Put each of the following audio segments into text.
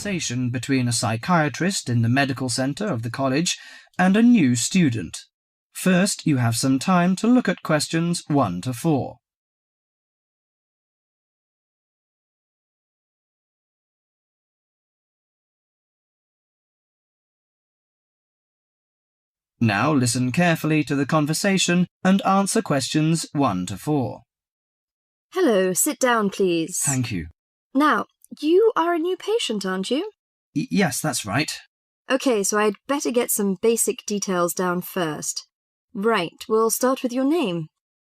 conversation between a psychiatrist in the medical centre of the college and a new student. First, you have some time to look at questions 1 to 4. Now listen carefully to the conversation and answer questions 1 to 4. Hello, sit down, please. Thank you. Now, you are a new patient, aren't you? Yes, that's right. OK, so I'd better get some basic details down first. Right, we'll start with your name.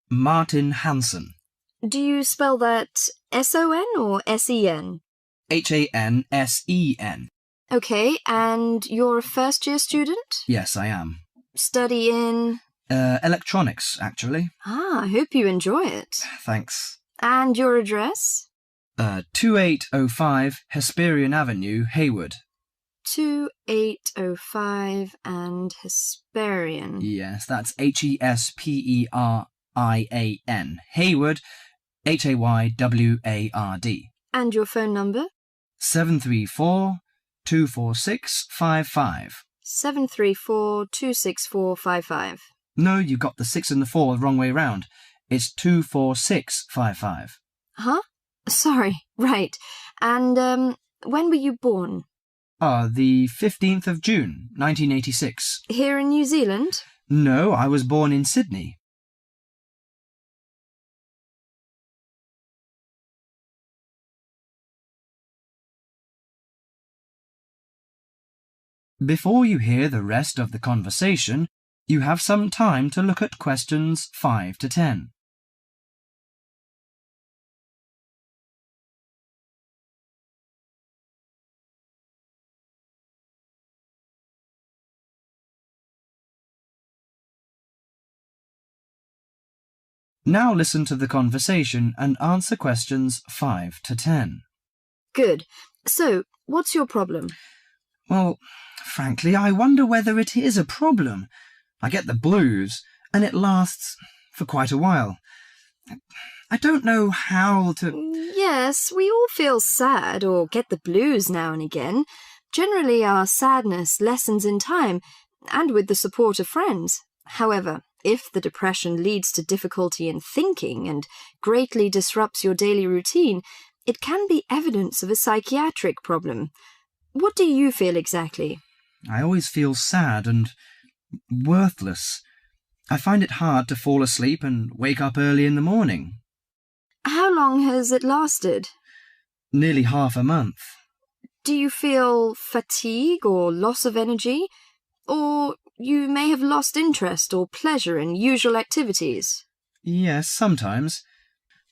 Martin Hansen. Do you spell that S-O-N or S-E-N? Hansen. OK, and you're a first-year student? Yes, I am. Study in? Electronics, actually. I hope you enjoy it. Thanks. And your address? 2805 Hesperian Avenue, Hayward. 2805 and Hesperian. Yes, that's Hesperian. Hayward, Hayward. And your phone number? 734-246-55. 734-264-55. No, you got the 6 and the 4 the wrong way round. It's 246-55. Huh? Sorry, right. And, when were you born? The 15th of June, 1986. Here in New Zealand? No, I was born in Sydney. Before you hear the rest of the conversation, you have some time to look at questions 5 to 10. Now listen to the conversation and answer questions 5 to 10. Good. So, what's your problem? Well, frankly, I wonder whether it is a problem. I get the blues, and it lasts for quite a while. I don't know how to... Yes, we all feel sad or get the blues now and again. Generally, our sadness lessens in time, and with the support of friends. However, if the depression leads to difficulty in thinking and greatly disrupts your daily routine, it can be evidence of a psychiatric problem. What do you feel exactly? I always feel sad and worthless. I find it hard to fall asleep and wake up early in the morning. How long has it lasted? Nearly half a month. Do you feel fatigue or loss of energy? Or you may have lost interest or pleasure in usual activities? Yes, sometimes.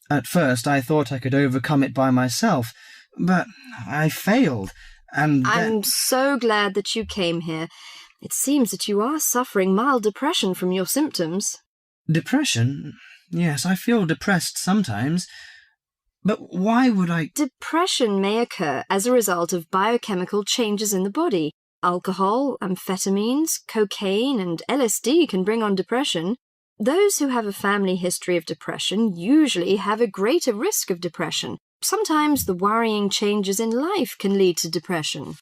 At first I thought I could overcome it by myself, but I failed, and I'm so glad that you came here. It seems that you are suffering mild depression from your symptoms. Depression? Yes, I feel depressed sometimes. But why would I... Depression may occur as a result of biochemical changes in the body. Alcohol, amphetamines, cocaine, and LSD can bring on depression. Those who have a family history of depression usually have a greater risk of depression. Sometimes the worrying changes in life can lead to depression.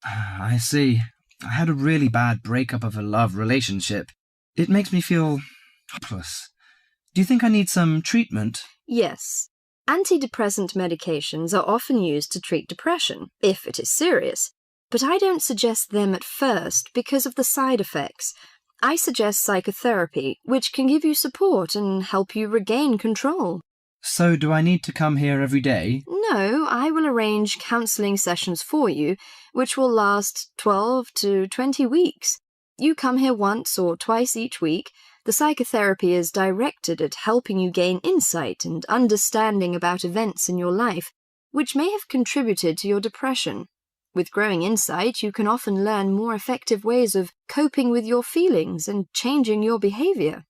I see. I had a really bad breakup of a love relationship. It makes me feel hopeless. Do you think I need some treatment? Yes. Antidepressant medications are often used to treat depression, if it is serious. But I don't suggest them at first because of the side effects. I suggest psychotherapy, which can give you support and help you regain control. So do I need to come here every day? No, I will arrange counselling sessions for you, which will last 12 to 20 weeks. You come here once or twice each week. The psychotherapy is directed at helping you gain insight and understanding about events in your life, which may have contributed to your depression. With growing insight, you can often learn more effective ways of coping with your feelings and changing your behaviour.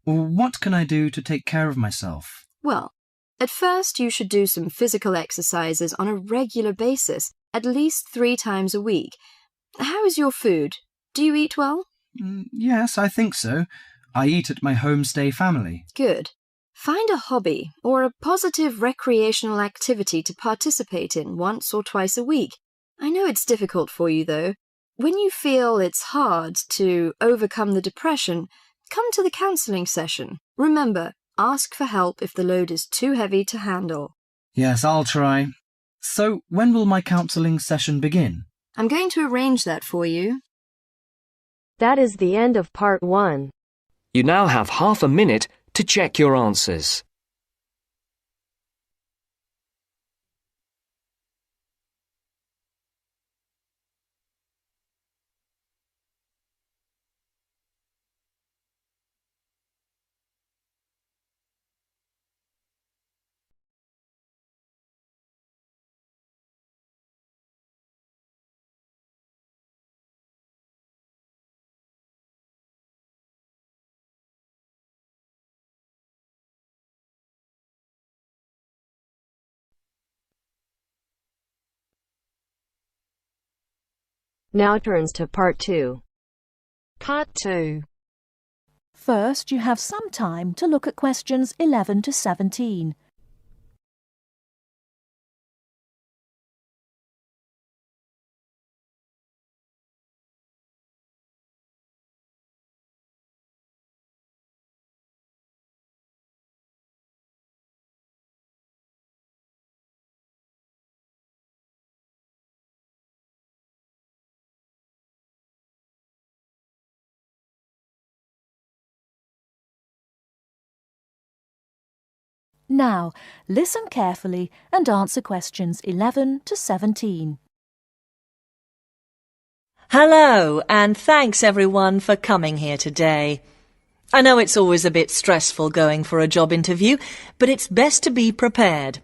What can I do to take care of myself? Well, at first you should do some physical exercises on a regular basis, at least 3 times a week. How is your food? Do you eat well? Yes, I think so. I eat at my homestay family. Good. Find a hobby or a positive recreational activity to participate in once or twice a week. I know it's difficult for you, though. When you feel it's hard to overcome the depression, come to the counselling session. Remember, ask for help if the load is too heavy to handle. Yes, I'll try. So, when will my counselling session begin? I'm going to arrange that for you. That is the end of part 1. You now have half a minute to check your answers. Now turns to part 2. Part 2. First, you have some time to look at questions 11 to 17. Now, listen carefully and answer questions 11 to 17. Hello, and thanks everyone for coming here today. I know it's always a bit stressful going for a job interview, but it's best to be prepared.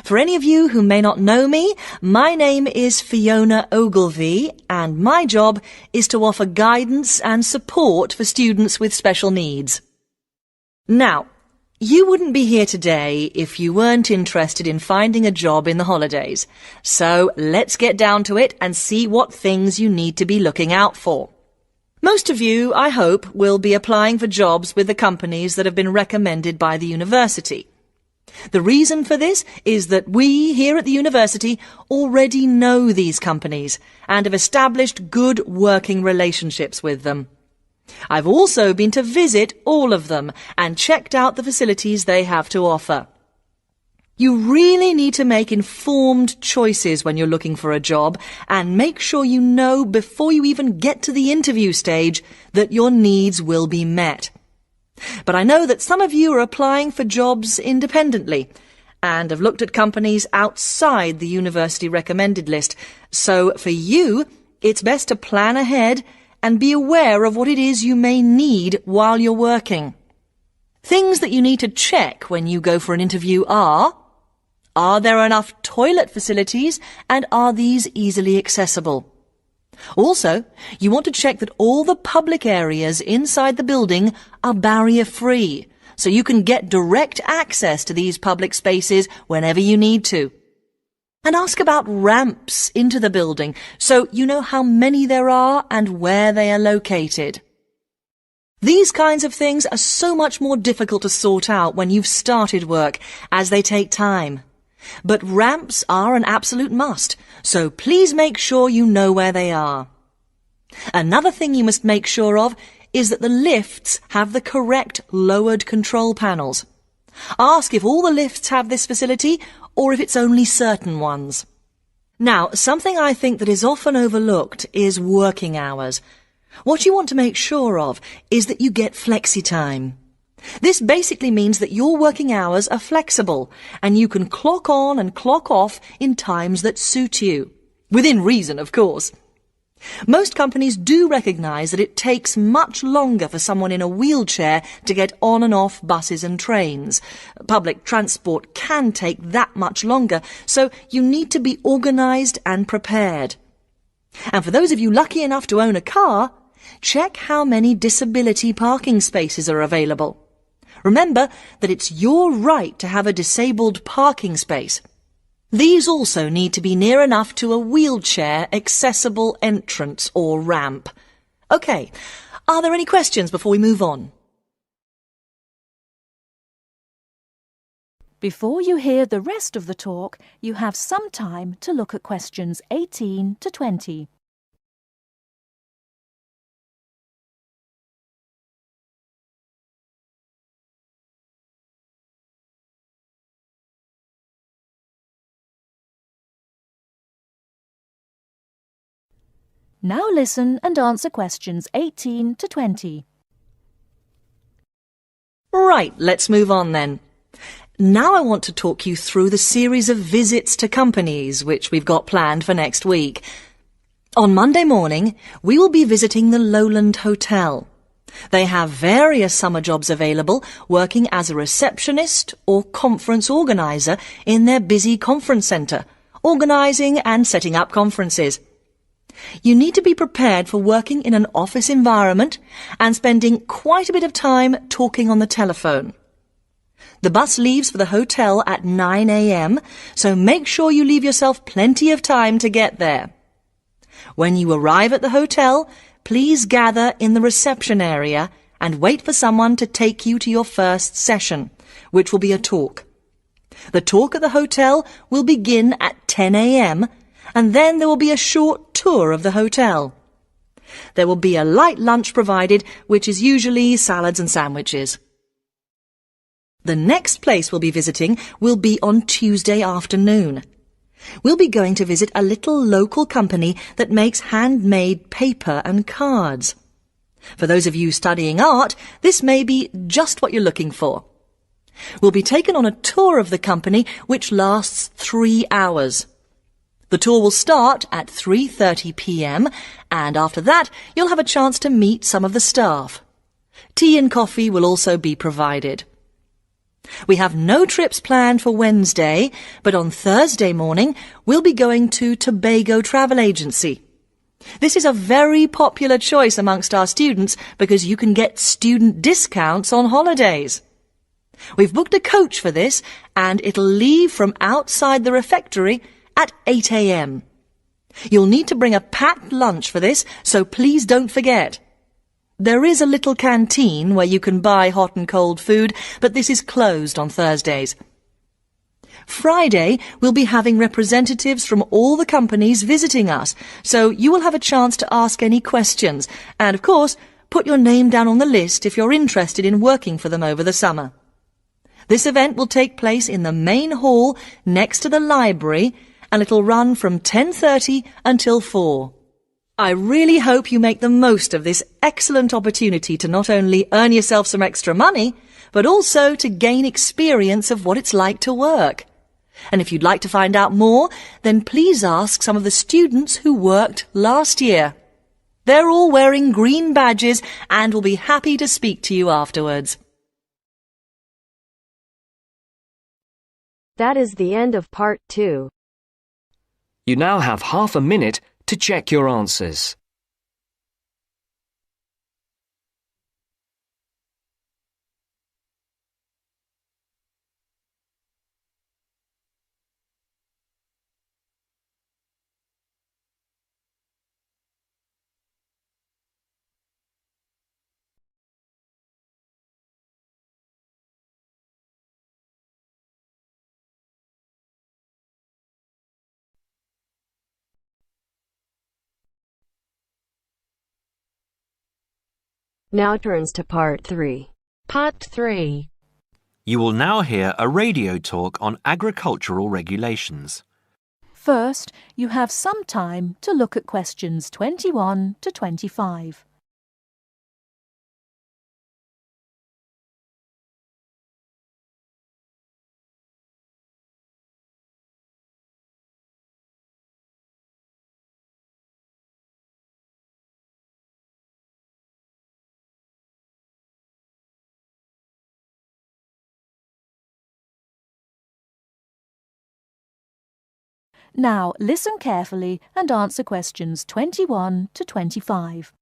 For any of you who may not know me, my name is Fiona Ogilvie, and my job is to offer guidance and support for students with special needs. Now, you wouldn't be here today if you weren't interested in finding a job in the holidays. So let's get down to it and see what things you need to be looking out for. Most of you, I hope, will be applying for jobs with the companies that have been recommended by the university. The reason for this is that we here at the university already know these companies and have established good working relationships with them. I've also been to visit all of them and checked out the facilities they have to offer. You really need to make informed choices when you're looking for a job and make sure you know before you even get to the interview stage that your needs will be met. But I know that some of you are applying for jobs independently and have looked at companies outside the university recommended list. So for you, it's best to plan ahead and be aware of what it is you may need while you're working. Things that you need to check when you go for an interview are there enough toilet facilities and are these easily accessible? Also, you want to check that all the public areas inside the building are barrier-free, so you can get direct access to these public spaces whenever you need to. And ask about ramps into the building, so you know how many there are and where they are located. These kinds of things are so much more difficult to sort out when you've started work, as they take time. But ramps are an absolute must, so please make sure you know where they are. Another thing you must make sure of is that the lifts have the correct lowered control panels. Ask if all the lifts have this facility or if it's only certain ones. Now, something I think that is often overlooked is working hours. What you want to make sure of is that you get flexi time. This basically means that your working hours are flexible and you can clock on and clock off in times that suit you. Within reason, of course. Most companies do recognise that it takes much longer for someone in a wheelchair to get on and off buses and trains. Public transport can take that much longer, so you need to be organised and prepared. And for those of you lucky enough to own a car, check how many disability parking spaces are available. Remember that it's your right to have a disabled parking space. These also need to be near enough to a wheelchair accessible entrance or ramp. OK, are there any questions before we move on? Before you hear the rest of the talk, you have some time to look at questions 18 to 20. Now listen and answer questions 18 to 20. Right, let's move on then. Now I want to talk you through the series of visits to companies which we've got planned for next week. On Monday morning, we will be visiting the Lowland Hotel. They have various summer jobs available, working as a receptionist or conference organiser in their busy conference centre, organising and setting up conferences. You need to be prepared for working in an office environment and spending quite a bit of time talking on the telephone. The bus leaves for the hotel at 9 a.m, so make sure you leave yourself plenty of time to get there. When you arrive at the hotel, please gather in the reception area and wait for someone to take you to your first session, which will be a talk. The talk at the hotel will begin at 10 a.m, and then there will be a short tour of the hotel. There will be a light lunch provided, which is usually salads and sandwiches. The next place we'll be visiting will be on Tuesday afternoon. We'll be going to visit a little local company that makes handmade paper and cards. For those of you studying art, this may be just what you're looking for. We'll be taken on a tour of the company which lasts 3 hours. The tour will start at 3:30 p.m. and after that you'll have a chance to meet some of the staff. Tea and coffee will also be provided. We have no trips planned for Wednesday, but on Thursday morning we'll be going to Tobago Travel Agency. This is a very popular choice amongst our students because you can get student discounts on holidays. We've booked a coach for this and it'll leave from outside the refectory at 8 a.m. You'll need to bring a packed lunch for this, so please don't forget. There is a little canteen where you can buy hot and cold food, but this is closed on Thursdays. Friday, we'll be having representatives from all the companies visiting us, so you will have a chance to ask any questions, and of course, put your name down on the list if you're interested in working for them over the summer. This event will take place in the main hall next to the library, and it'll run from 10:30 until 4. I really hope you make the most of this excellent opportunity to not only earn yourself some extra money, but also to gain experience of what it's like to work. And if you'd like to find out more, then please ask some of the students who worked last year. They're all wearing green badges and will be happy to speak to you afterwards. That is the end of part 2. You now have half a minute to check your answers. Now turns to part 3. Part 3. You will now hear a radio talk on agricultural regulations. First, you have some time to look at questions 21 to 25. Now listen carefully and answer questions 21 to 25.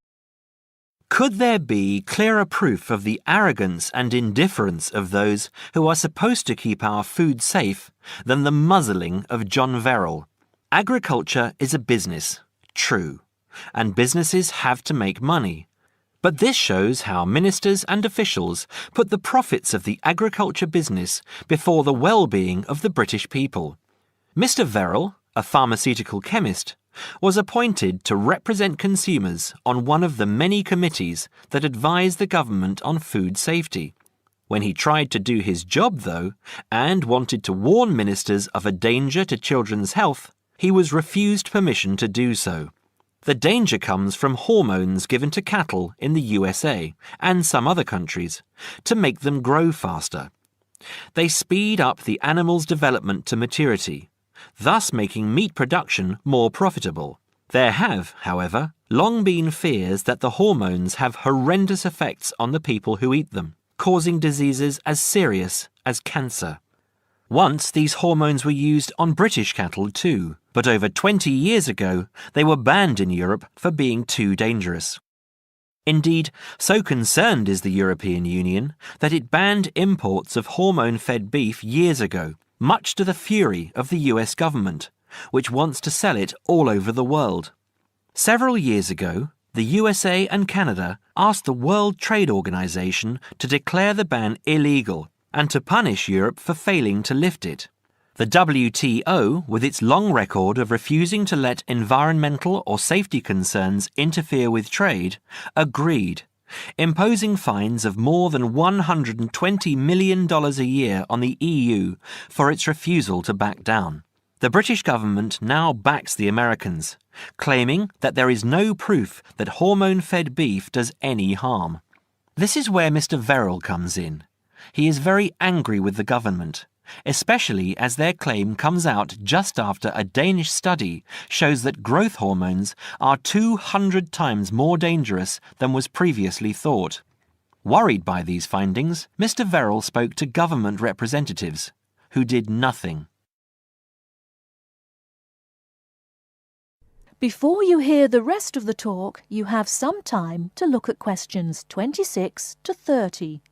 Could there be clearer proof of the arrogance and indifference of those who are supposed to keep our food safe than the muzzling of John Verrill? Agriculture is a business, true, and businesses have to make money. But this shows how ministers and officials put the profits of the agriculture business before the well-being of the British people. Mr. Verrill, a pharmaceutical chemist, was appointed to represent consumers on one of the many committees that advise the government on food safety. When he tried to do his job, though, and wanted to warn ministers of a danger to children's health, he was refused permission to do so. The danger comes from hormones given to cattle in the USA and some other countries to make them grow faster. They speed up the animal's development to maturity, thus making meat production more profitable. There have, however, long been fears that the hormones have horrendous effects on the people who eat them, causing diseases as serious as cancer. Once these hormones were used on British cattle too, but over 20 years ago they were banned in Europe for being too dangerous. Indeed, so concerned is the European Union that it banned imports of hormone-fed beef years ago, much to the fury of the US government, which wants to sell it all over the world. Several years ago, the USA and Canada asked the World Trade Organization to declare the ban illegal and to punish Europe for failing to lift it. The WTO, with its long record of refusing to let environmental or safety concerns interfere with trade, agreed, imposing fines of more than $120 million a year on the EU for its refusal to back down. The British government now backs the Americans, claiming that there is no proof that hormone-fed beef does any harm. This is where Mr. Verrill comes in. He is very angry with the government, especially as their claim comes out just after a Danish study shows that growth hormones are 200 times more dangerous than was previously thought. Worried by these findings, Mr. Verrill spoke to government representatives, who did nothing. Before you hear the rest of the talk, you have some time to look at questions 26 to 30.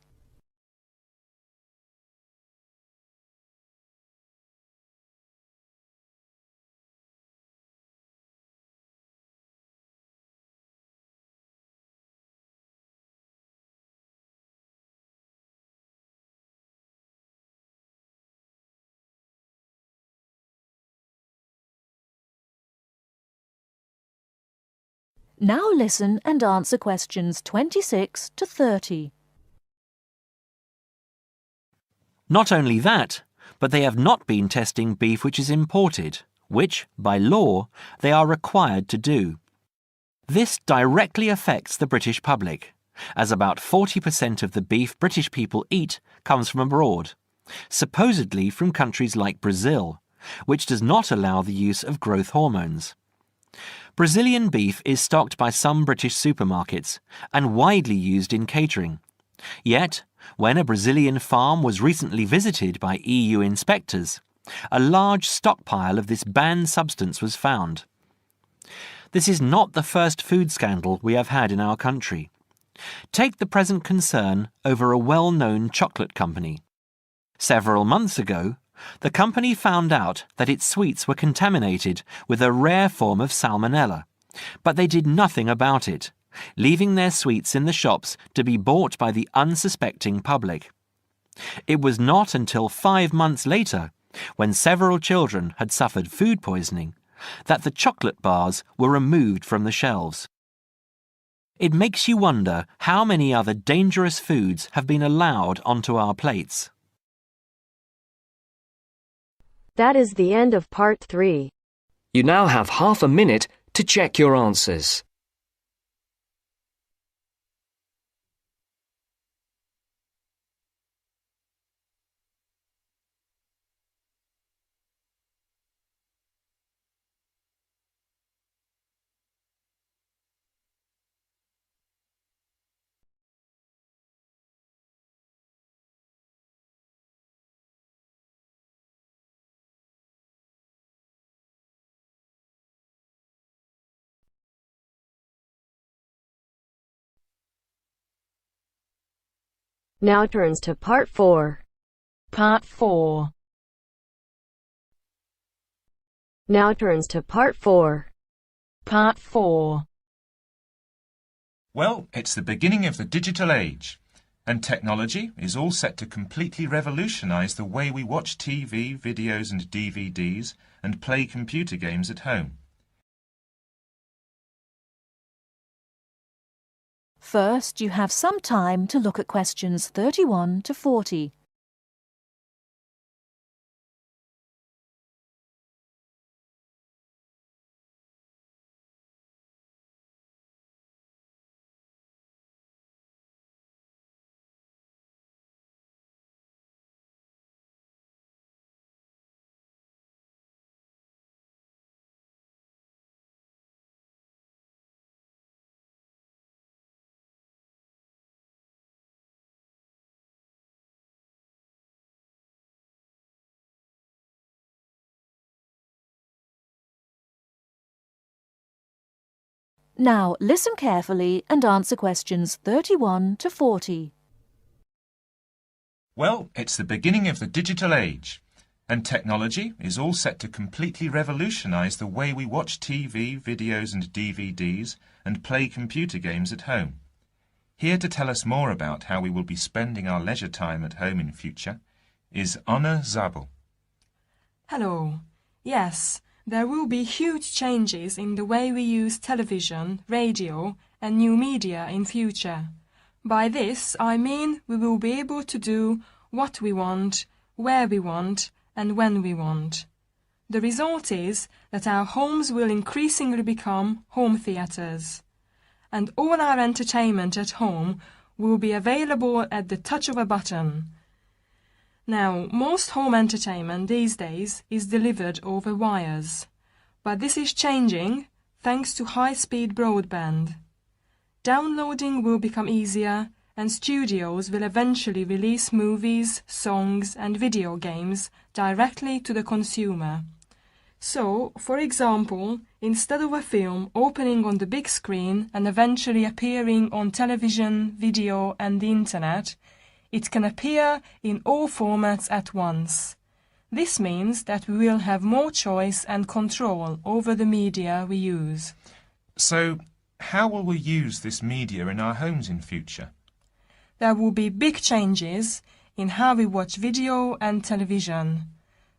Now listen and answer questions 26 to 30. Not only that, but they have not been testing beef which is imported, which, by law, they are required to do. This directly affects the British public, as about 40% of the beef British people eat comes from abroad, supposedly from countries like Brazil, which does not allow the use of growth hormones. Brazilian beef is stocked by some British supermarkets and widely used in catering. Yet, when a Brazilian farm was recently visited by EU inspectors, a large stockpile of this banned substance was found. This is not the first food scandal we have had in our country. Take the present concern over a well-known chocolate company. Several months ago, the company found out that its sweets were contaminated with a rare form of salmonella, but they did nothing about it, leaving their sweets in the shops to be bought by the unsuspecting public. It was not until 5 months later, when several children had suffered food poisoning, that the chocolate bars were removed from the shelves. It makes you wonder how many other dangerous foods have been allowed onto our plates. That is the end of part 3. You now have half a minute to check your answers. Now turns to part 4. Part 4. Now turns to part 4. Part 4. Well, it's the beginning of the digital age, and technology is all set to completely revolutionise the way we watch TV, videos and DVDs and play computer games at home. First, you have some time to look at questions 31 to 40. Now, listen carefully and answer questions 31 to 40. Well, it's the beginning of the digital age, and technology is all set to completely revolutionise the way we watch TV, videos and DVDs and play computer games at home. Here to tell us more about how we will be spending our leisure time at home in future is Anna Zabel. Hello. Yes, there will be huge changes in the way we use television, radio and new media in future. By this, I mean we will be able to do what we want, where we want and when we want. The result is that our homes will increasingly become home theatres, and all our entertainment at home will be available at the touch of a button. Now, most home entertainment these days is delivered over wires, but this is changing thanks to high-speed broadband. Downloading will become easier, and studios will eventually release movies, songs and video games directly to the consumer. So, for example, instead of a film opening on the big screen and eventually appearing on television, video and the internet, it can appear in all formats at once. This means that we will have more choice and control over the media we use. So, how will we use this media in our homes in future? There will be big changes in how we watch video and television.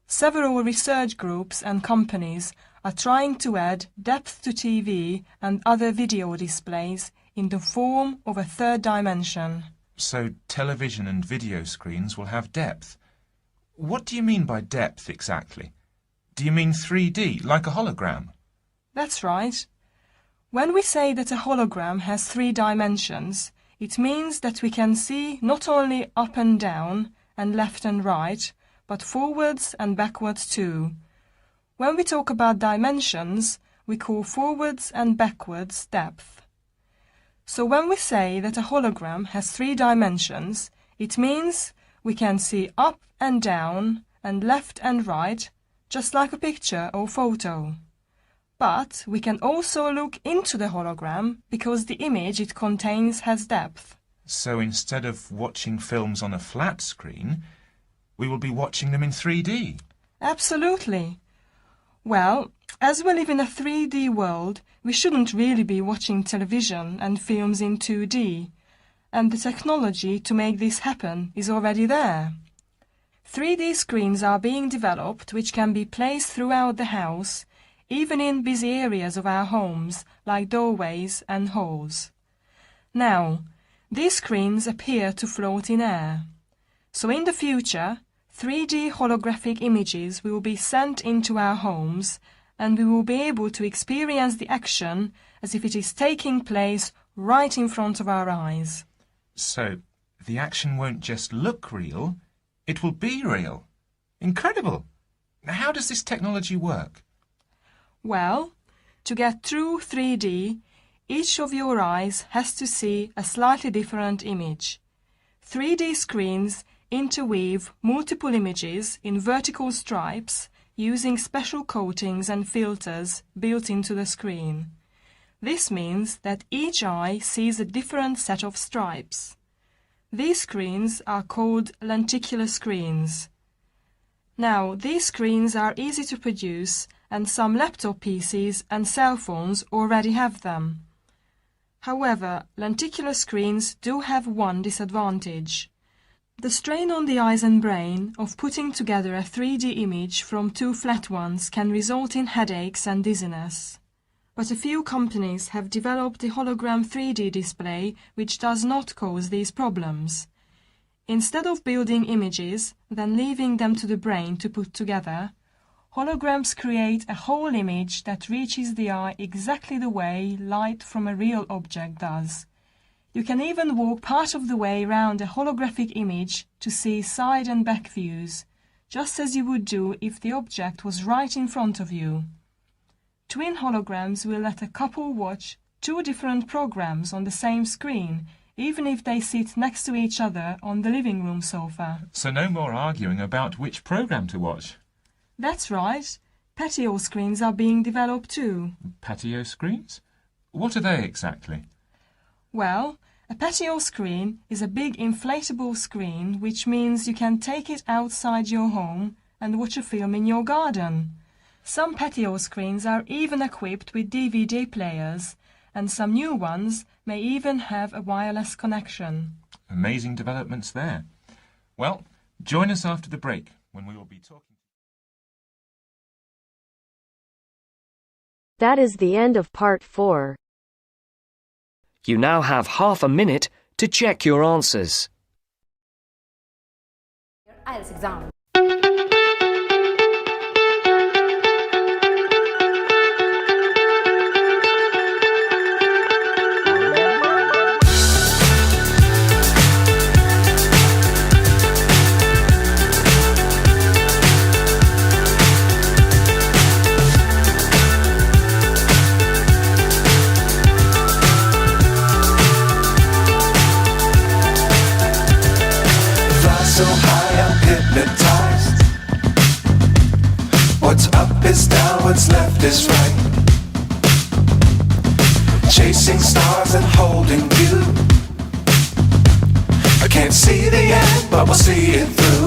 Several research groups and companies are trying to add depth to TV and other video displays in the form of a third dimension. So television and video screens will have depth. What do you mean by depth exactly? Do you mean 3D, like a hologram? That's right. When we say that a hologram has 3 dimensions, it means that we can see not only up and down and left and right, but forwards and backwards too. When we talk about dimensions, we call forwards and backwards depth. So when we say that a hologram has 3 dimensions, it means we can see up and down and left and right, just like a picture or photo. But we can also look into the hologram because the image it contains has depth. So instead of watching films on a flat screen, we will be watching them in 3D? Absolutely. Well, as we live in a 3D world, we shouldn't really be watching television and films in 2D, and the technology to make this happen is already there. 3D screens are being developed which can be placed throughout the house, even in busy areas of our homes, like doorways and halls. Now, these screens appear to float in air. So in the future, 3D holographic images will be sent into our homes, and we will be able to experience the action as if it is taking place right in front of our eyes. So, the action won't just look real, it will be real. Incredible! How does this technology work? Well, to get true 3D, each of your eyes has to see a slightly different image. 3D screens interweave multiple images in vertical stripes using special coatings and filters built into the screen. This means that each eye sees a different set of stripes. These screens are called lenticular screens. Now, these screens are easy to produce, and some laptop PCs and cell phones already have them. However, lenticular screens do have one disadvantage. The strain on the eyes and brain of putting together a 3D image from two flat ones can result in headaches and dizziness. But a few companies have developed the hologram 3D display which does not cause these problems. Instead of building images, then leaving them to the brain to put together, holograms create a whole image that reaches the eye exactly the way light from a real object does. You can even walk part of the way round a holographic image to see side and back views, just as you would do if the object was right in front of you. Twin holograms will let a couple watch two different programs on the same screen, even if they sit next to each other on the living room sofa. So no more arguing about which program to watch. That's right. Patio screens are being developed too. Patio screens? What are they exactly? Well, a patio screen is a big inflatable screen, which means you can take it outside your home and watch a film in your garden. Some patio screens are even equipped with DVD players, and some new ones may even have a wireless connection. Amazing developments there. Well, join us after the break when we will be talking. That is the end of part 4. You now have half a minute to check your answers. Ielts exam. So high I'm hypnotized. What's up is down, what's left is right. Chasing stars and holding you. I can't see the end, but we'll see it through.